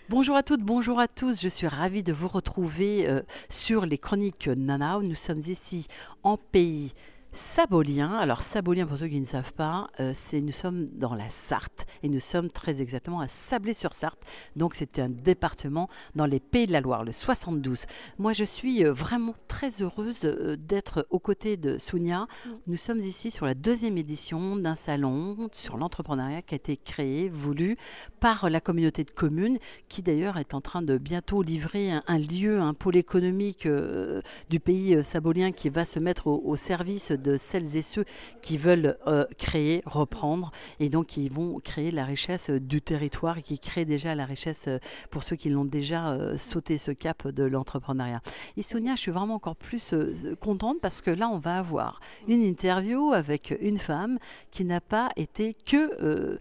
Bonjour à toutes, bonjour à tous. Je suis ravie de vous retrouver sur les chroniques Nana. Nous sommes ici en pays sabolien. Alors sabolien, pour ceux qui ne savent pas, nous sommes dans la Sarthe et nous sommes très exactement à Sablé-sur-Sarthe. Donc c'est un département dans les Pays de la Loire, le 72. Moi je suis vraiment très heureuse d'être aux côtés de Sounia. Nous sommes ici sur la deuxième édition d'un salon sur l'entrepreneuriat qui a été créé, voulu par la communauté de communes qui d'ailleurs est en train de bientôt livrer un lieu, un pôle économique du pays sabolien qui va se mettre au service de celles et ceux qui veulent créer, reprendre et donc qui vont créer la richesse du territoire et qui créent déjà la richesse pour ceux qui l'ont déjà sauté ce cap de l'entrepreneuriat. Et Sonia, je suis vraiment encore plus contente parce que là on va avoir une interview avec une femme qui n'a pas été que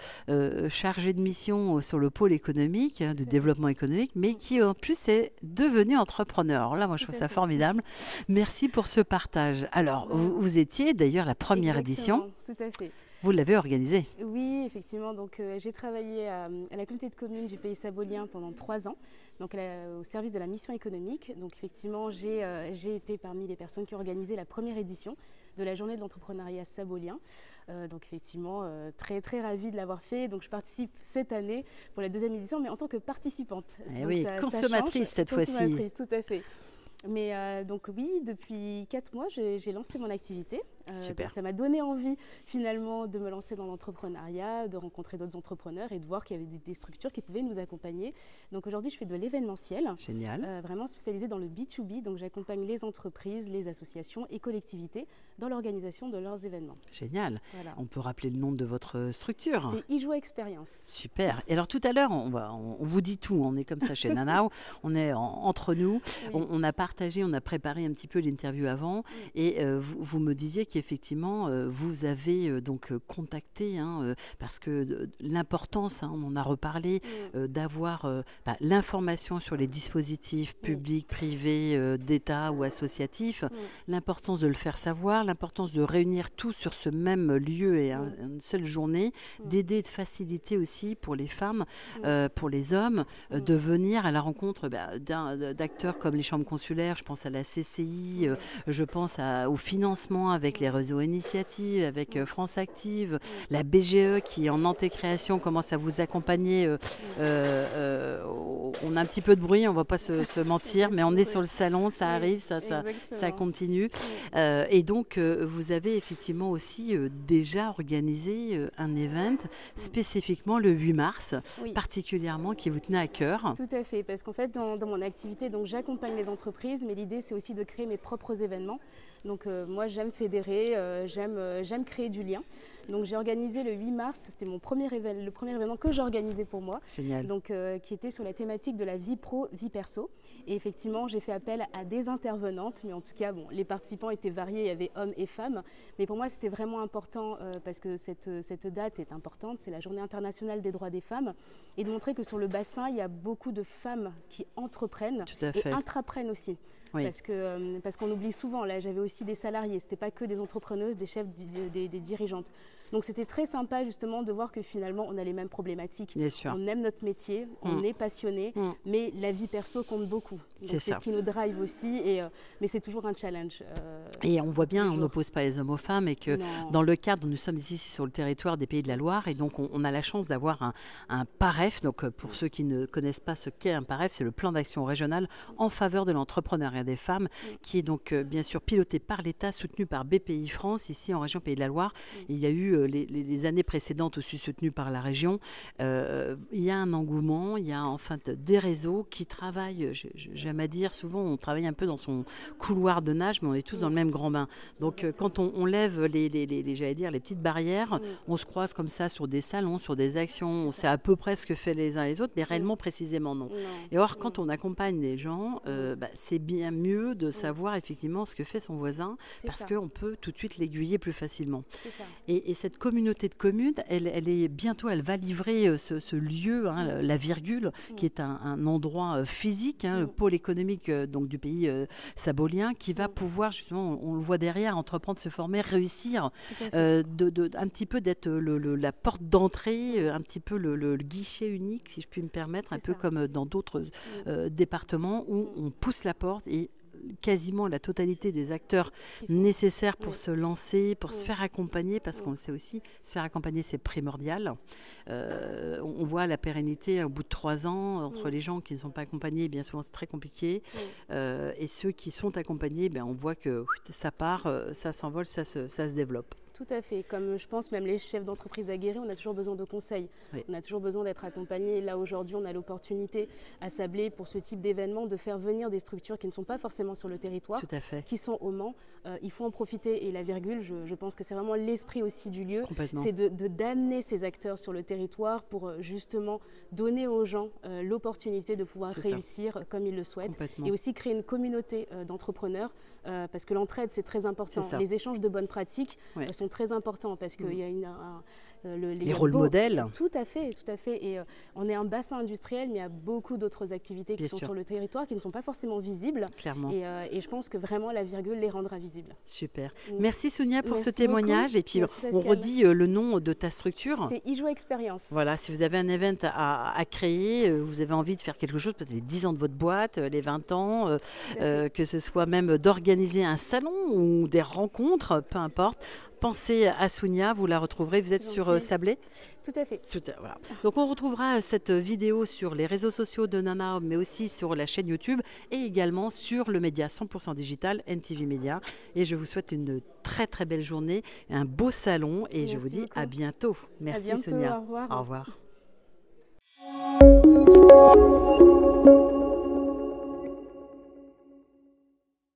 chargée de mission sur le pôle économique, de développement économique, mais qui en plus est devenue entrepreneur. Alors là, moi je trouve ça formidable. Merci pour ce partage. Alors, vous étiez d'ailleurs la première édition. Tout à fait. Vous l'avez organisée. Oui, effectivement. Donc, j'ai travaillé à la communauté de communes du pays sabolien pendant 3 ans, donc au service de la mission économique. Donc, effectivement, j'ai été parmi les personnes qui ont organisé la première édition de la journée de l'entrepreneuriat sabolien. Donc effectivement, très très ravie de l'avoir fait. Donc je participe cette année pour la deuxième édition, mais en tant que participante. Eh oui, consommatrice cette fois-ci. Tout à fait. Mais donc oui, depuis 4 mois, j'ai lancé mon activité. Super. Ça m'a donné envie finalement de me lancer dans l'entrepreneuriat, de rencontrer d'autres entrepreneurs et de voir qu'il y avait des structures qui pouvaient nous accompagner. Donc aujourd'hui, je fais de l'événementiel. Génial. Vraiment spécialisé dans le B2B. Donc j'accompagne les entreprises, les associations et collectivités dans l'organisation de leurs événements. Génial. Voilà. On peut rappeler le nom de votre structure. C'est Ijoie Experience. Super. Et alors tout à l'heure, on vous dit tout. On est comme ça chez Nanao. On est entre nous. Oui. On a partagé, on a préparé un petit peu l'interview avant. Oui. Et vous me disiez qu'effectivement, vous avez donc contacté, parce que l'importance, on en a reparlé, d'avoir l'information sur les dispositifs publics, privés, d'État ou associatifs, l'importance de le faire savoir, l'importance de réunir tout sur ce même lieu et une seule journée, d'aider, de faciliter aussi pour les femmes, pour les hommes, de venir à la rencontre d'acteurs comme les chambres consulaires, je pense à la CCI, je pense au financement avec les réseaux initiatives, avec France Active, la BGE qui en antécréation commence à vous accompagner. On a un petit peu de bruit, on ne va pas se mentir, mais on est sur le salon, ça arrive, ça continue. Et donc, vous avez effectivement aussi déjà organisé un event spécifiquement le 8 mars, particulièrement qui vous tenait à cœur. Tout à fait, parce qu'en fait, dans mon activité, j'accompagne les entreprises, mais l'idée, c'est aussi de créer mes propres événements. Donc moi j'aime fédérer, j'aime créer du lien. Donc j'ai organisé le 8 mars, c'était le premier événement que j'ai organisé pour moi. Génial. Donc qui était sur la thématique de la vie pro, vie perso. Et effectivement j'ai fait appel à des intervenantes, mais en tout cas les participants étaient variés, il y avait hommes et femmes. Mais pour moi c'était vraiment important parce que cette date est importante, c'est la Journée internationale des droits des femmes. Et de montrer que sur le bassin, il y a beaucoup de femmes qui entreprennent et intraprennent aussi. Oui. Parce qu'on oublie souvent, là j'avais aussi des salariés, ce n'était pas que des entrepreneuses, des chefs, des dirigeantes. Donc c'était très sympa justement de voir que finalement on a les mêmes problématiques. Bien sûr. On aime notre métier, on est passionné, mais la vie perso compte beaucoup. C'est ce qui nous drive aussi, mais c'est toujours un challenge. Et on voit bien, on n'oppose pas les hommes aux femmes et que dans le cadre, nous sommes ici sur le territoire des Pays de la Loire et donc on a la chance d'avoir un PAREF. Donc pour ceux qui ne connaissent pas ce qu'est un PAREF, c'est le plan d'action régional en faveur de l'entrepreneuriat des femmes qui est donc bien sûr piloté par l'État, soutenu par BPI France ici en région Pays de la Loire. Il y a eu les années précédentes aussi soutenues par la région. Il y a un engouement, il y a enfin des réseaux qui travaillent, j'aime à dire, souvent on travaille un peu dans son couloir de nage, mais on est tous dans le même grand bain. Donc quand on lève j'allais dire, les petites barrières, on se croise comme ça sur des salons, sur des actions, on sait à peu près ce que fait les uns les autres, mais réellement précisément non. Et or quand on accompagne des gens, c'est bien mieux de savoir effectivement ce que fait son voisin. voisin, parce ça. qu'on peut tout de suite l'aiguiller plus facilement. C'est ça. Et cette communauté de communes, elle est bientôt, elle va livrer ce lieu, hein, la virgule, qui est un endroit physique, hein, le pôle économique donc, du pays sabolien, qui va pouvoir, justement, on le voit derrière, entreprendre, se former, réussir, un petit peu d'être la porte d'entrée, un petit peu le guichet unique, si je puis me permettre, un peu comme dans d'autres départements où on pousse la porte et quasiment la totalité des acteurs nécessaires pour se lancer, pour se faire accompagner, parce qu'on le sait aussi, se faire accompagner, c'est primordial. On voit la pérennité au bout de 3 ans, entre les gens qui ne sont pas accompagnés, bien souvent c'est très compliqué, et ceux qui sont accompagnés, on voit que ça part, ça s'envole, ça se développe. Tout à fait. Comme je pense même les chefs d'entreprise aguerris, on a toujours besoin de conseils. Oui. On a toujours besoin d'être accompagnés. Là, aujourd'hui, on a l'opportunité à Sablé, pour ce type d'événement, de faire venir des structures qui ne sont pas forcément sur le territoire, qui sont au Mans. Il faut en profiter. Et la virgule, je pense que c'est vraiment l'esprit aussi du lieu. C'est d'amener ces acteurs sur le territoire pour justement donner aux gens l'opportunité de pouvoir réussir comme ils le souhaitent. Et aussi créer une communauté d'entrepreneurs, parce que l'entraide, c'est très important. Les échanges de bonnes pratiques sont très importants, parce qu'il y a les rôles modèles. Tout à fait. Et on est un bassin industriel, mais il y a beaucoup d'autres activités qui sont sur le territoire, qui ne sont pas forcément visibles. Clairement. Et je pense que vraiment la virgule les rendra visibles. Super. Merci Sonia pour ce témoignage. Beaucoup. Et puis on redit le nom de ta structure. C'est Ijoie Experience. Voilà, si vous avez un event à créer, vous avez envie de faire quelque chose, peut-être les 10 ans de votre boîte, les 20 ans, que ce soit même d'organiser un salon ou des rencontres, peu importe. Pensez à Sonia, vous la retrouverez. Vous êtes sur Sablé ? Tout à fait. Voilà. Donc on retrouvera cette vidéo sur les réseaux sociaux de Nana, mais aussi sur la chaîne YouTube et également sur le média 100% digital NTV Média. Et je vous souhaite une très très belle journée, un beau salon et je vous dis à bientôt. Merci Sonia. Au revoir. Au revoir.